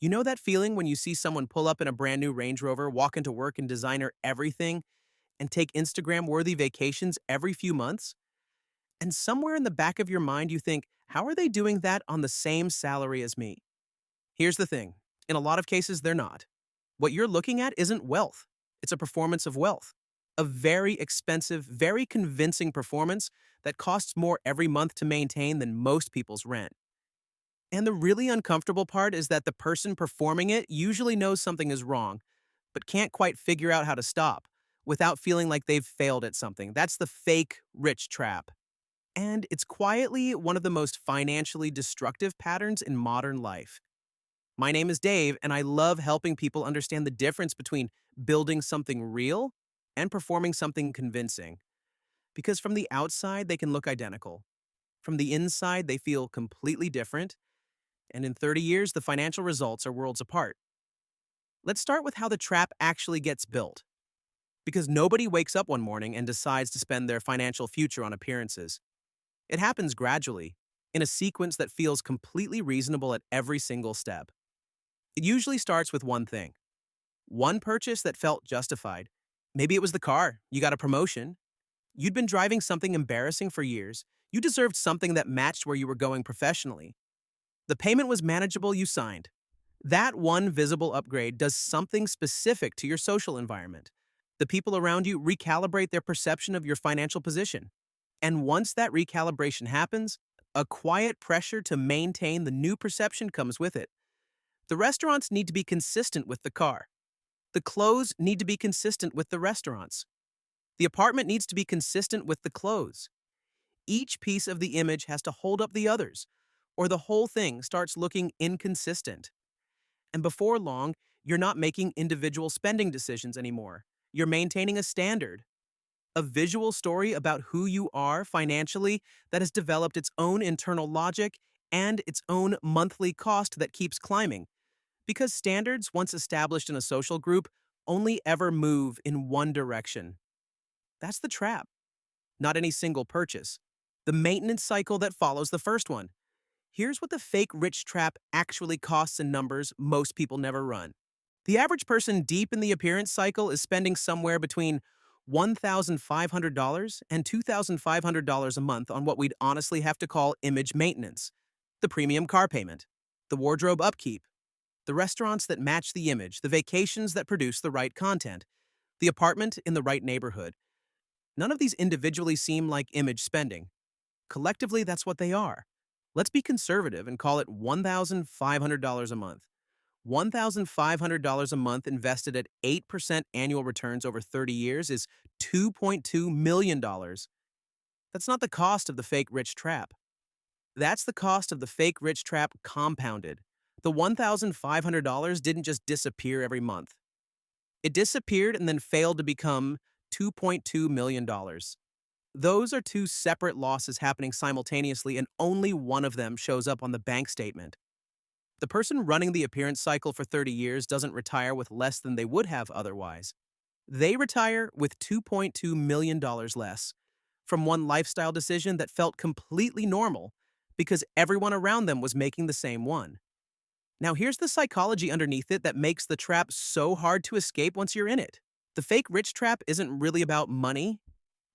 You know that feeling when you see someone pull up in a brand new Range Rover, walk into work in designer everything, and take Instagram worthy vacations every few months? And somewhere in the back of your mind, you think, how are they doing that on the same salary as me? Here's the thing, in a lot of cases, they're not. What you're looking at isn't wealth, it's a performance of wealth. A very expensive, very convincing performance that costs more every month to maintain than most people's rent. And the really uncomfortable part is that the person performing it usually knows something is wrong, but can't quite figure out how to stop without feeling like they've failed at something. That's the fake rich trap. And it's quietly one of the most financially destructive patterns in modern life. My name is Dave, and I love helping people understand the difference between building something real and performing something convincing. Because from the outside, they can look identical. From the inside, they feel completely different. And in 30 years, the financial results are worlds apart. Let's start with how the trap actually gets built. Because nobody wakes up one morning and decides to spend their financial future on appearances. It happens gradually, in a sequence that feels completely reasonable at every single step. It usually starts with one thing, one purchase that felt justified. Maybe it was the car, you got a promotion, you'd been driving something embarrassing for years, you deserved something that matched where you were going professionally. The payment was manageable, you signed. That one visible upgrade does something specific to your social environment. The people around you recalibrate their perception of your financial position. And once that recalibration happens, a quiet pressure to maintain the new perception comes with it. The restaurants need to be consistent with the car. The clothes need to be consistent with the restaurants. The apartment needs to be consistent with the clothes. Each piece of the image has to hold up the others, or the whole thing starts looking inconsistent. And before long, you're not making individual spending decisions anymore. You're maintaining a standard, a visual story about who you are financially that has developed its own internal logic and its own monthly cost that keeps climbing. Because standards, once established in a social group, only ever move in one direction. That's the trap, not any single purchase. The maintenance cycle that follows the first one. Here's what the fake rich trap actually costs in numbers most people never run. The average person deep in the appearance cycle is spending somewhere between $1,500 and $2,500 a month on what we'd honestly have to call image maintenance, the premium car payment, the wardrobe upkeep, the restaurants that match the image, the vacations that produce the right content, the apartment in the right neighborhood. None of these individually seem like image spending. Collectively, that's what they are. Let's be conservative and call it $1,500 a month. $1,500 a month invested at 8% annual returns over 30 years is $2.2 million. That's not the cost of the fake rich trap. That's the cost of the fake rich trap compounded. The $1,500 didn't just disappear every month. It disappeared and then failed to become $2.2 million. Those are two separate losses happening simultaneously, and only one of them shows up on the bank statement. The person running the appearance cycle for 30 years doesn't retire with less than they would have otherwise. They retire with $2.2 million less from one lifestyle decision that felt completely normal because everyone around them was making the same one. Now, here's the psychology underneath it that makes the trap so hard to escape once you're in it. The fake rich trap isn't really about money,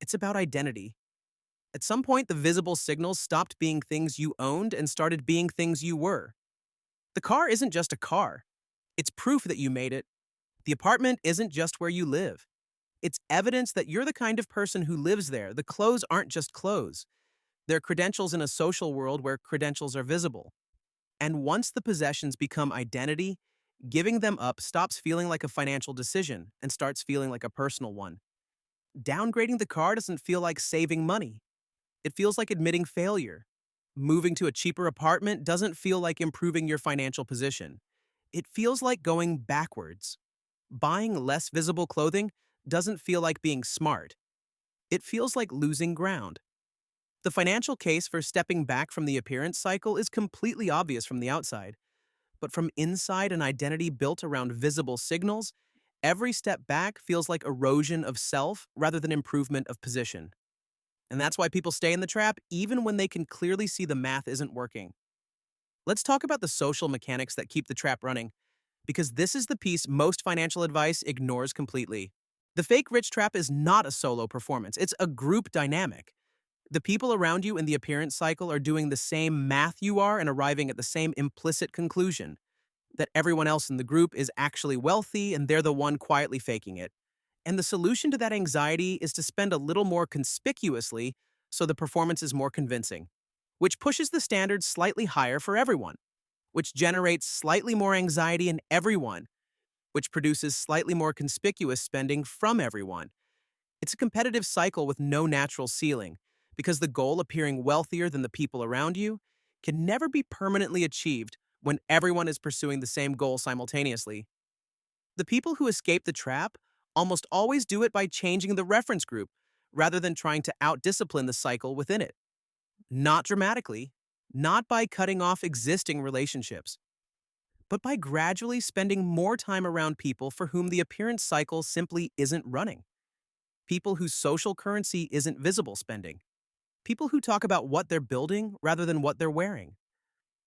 it's about identity. At some point, the visible signals stopped being things you owned and started being things you were. The car isn't just a car, it's proof that you made it. The apartment isn't just where you live, it's evidence that you're the kind of person who lives there. The clothes aren't just clothes, they're credentials in a social world where credentials are visible. And once the possessions become identity, giving them up stops feeling like a financial decision and starts feeling like a personal one. Downgrading the car doesn't feel like saving money. It feels like admitting failure. Moving to a cheaper apartment doesn't feel like improving your financial position. It feels like going backwards. Buying less visible clothing doesn't feel like being smart. It feels like losing ground. The financial case for stepping back from the appearance cycle is completely obvious from the outside. But from inside an identity built around visible signals, every step back feels like erosion of self rather than improvement of position. And that's why people stay in the trap even when they can clearly see the math isn't working. Let's talk about the social mechanics that keep the trap running, because this is the piece most financial advice ignores completely. The fake rich trap is not a solo performance, it's a group dynamic. The people around you in the appearance cycle are doing the same math you are and arriving at the same implicit conclusion that everyone else in the group is actually wealthy and they're the one quietly faking it. And the solution to that anxiety is to spend a little more conspicuously so the performance is more convincing, which pushes the standards slightly higher for everyone, which generates slightly more anxiety in everyone, which produces slightly more conspicuous spending from everyone. It's a competitive cycle with no natural ceiling, because the goal appearing wealthier than the people around you can never be permanently achieved when everyone is pursuing the same goal simultaneously. The people who escape the trap almost always do it by changing the reference group rather than trying to outdiscipline the cycle within it. Not dramatically, not by cutting off existing relationships, but by gradually spending more time around people for whom the appearance cycle simply isn't running. People whose social currency isn't visible spending. People who talk about what they're building rather than what they're wearing.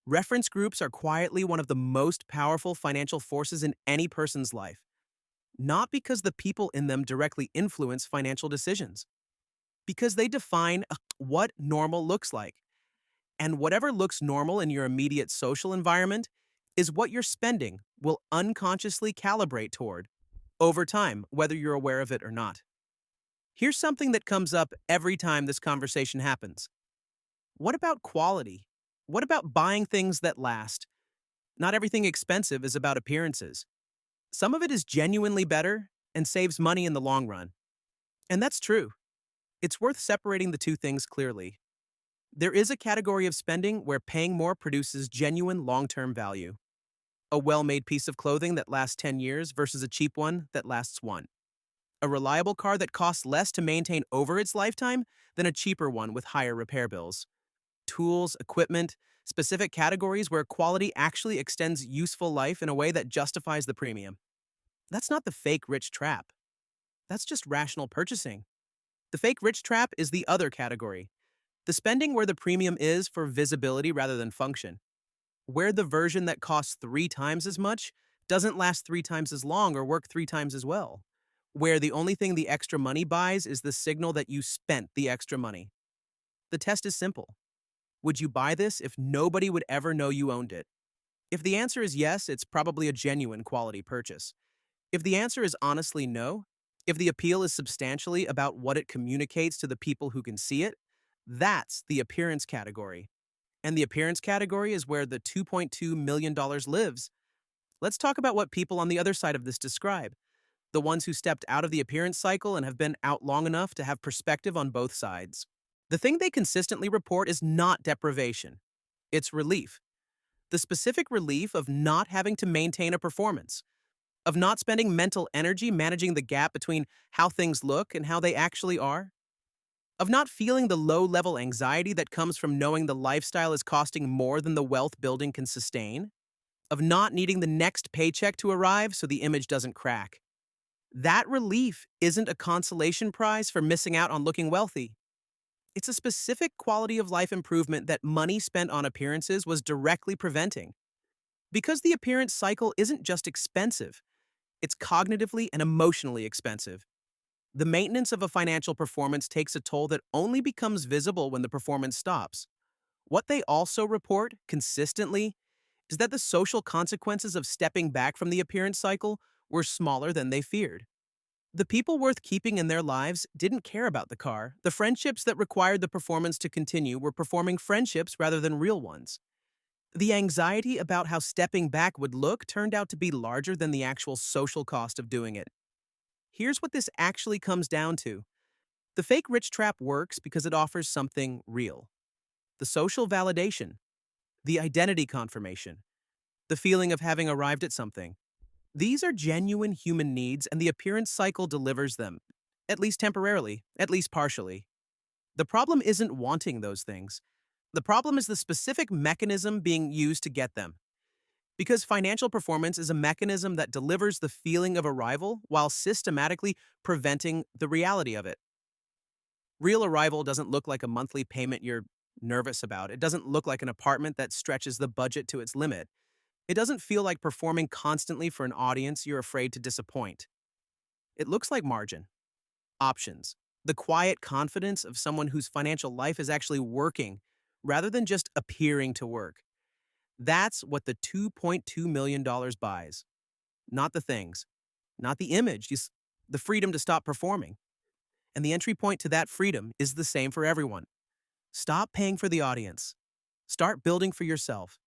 Reference groups are quietly one of the most powerful financial forces in any person's life, not because the people in them directly influence financial decisions, because they define what normal looks like. And whatever looks normal in your immediate social environment is what your spending will unconsciously calibrate toward over time, whether you're aware of it or not. Here's something that comes up every time this conversation happens. What about quality? What about buying things that last? Not everything expensive is about appearances. Some of it is genuinely better and saves money in the long run. And that's true. It's worth separating the two things clearly. There is a category of spending where paying more produces genuine long-term value. A well-made piece of clothing that lasts 10 years versus a cheap one that lasts one. A reliable car that costs less to maintain over its lifetime than a cheaper one with higher repair bills. Tools, equipment, specific categories where quality actually extends useful life in a way that justifies the premium. That's not the fake rich trap. That's just rational purchasing. The fake rich trap is the other category. The spending where the premium is for visibility rather than function. Where the version that costs 3 times as much doesn't last 3 times as long or work 3 times as well. Where the only thing the extra money buys is the signal that you spent the extra money. The test is simple. Would you buy this if nobody would ever know you owned it? If the answer is yes, it's probably a genuine quality purchase. If the answer is honestly no, if the appeal is substantially about what it communicates to the people who can see it, that's the appearance category. And the appearance category is where the $2.2 million lives. Let's talk about what people on the other side of this describe. The ones who stepped out of the appearance cycle and have been out long enough to have perspective on both sides. The thing they consistently report is not deprivation. It's relief. The specific relief of not having to maintain a performance, of not spending mental energy managing the gap between how things look and how they actually are, of not feeling the low-level anxiety that comes from knowing the lifestyle is costing more than the wealth building can sustain, of not needing the next paycheck to arrive so the image doesn't crack. That relief isn't a consolation prize for missing out on looking wealthy. It's a specific quality of life improvement that money spent on appearances was directly preventing. Because the appearance cycle isn't just expensive, it's cognitively and emotionally expensive. The maintenance of a financial performance takes a toll that only becomes visible when the performance stops. What they also report consistently is that the social consequences of stepping back from the appearance cycle were smaller than they feared. The people worth keeping in their lives didn't care about the car. The friendships that required the performance to continue were performing friendships rather than real ones. The anxiety about how stepping back would look turned out to be larger than the actual social cost of doing it. Here's what this actually comes down to. The fake rich trap works because it offers something real. The social validation, the identity confirmation, the feeling of having arrived at something. These are genuine human needs, and the appearance cycle delivers them, at least temporarily, at least partially. The problem isn't wanting those things. The problem is the specific mechanism being used to get them. Because financial performance is a mechanism that delivers the feeling of arrival while systematically preventing the reality of it. Real arrival doesn't look like a monthly payment you're nervous about. It doesn't look like an apartment that stretches the budget to its limit. It doesn't feel like performing constantly for an audience you're afraid to disappoint. It looks like margin, options, the quiet confidence of someone whose financial life is actually working rather than just appearing to work. That's what the $2.2 million buys. Not the things, not the image, just the freedom to stop performing. And the entry point to that freedom is the same for everyone. Stop paying for the audience. Start building for yourself.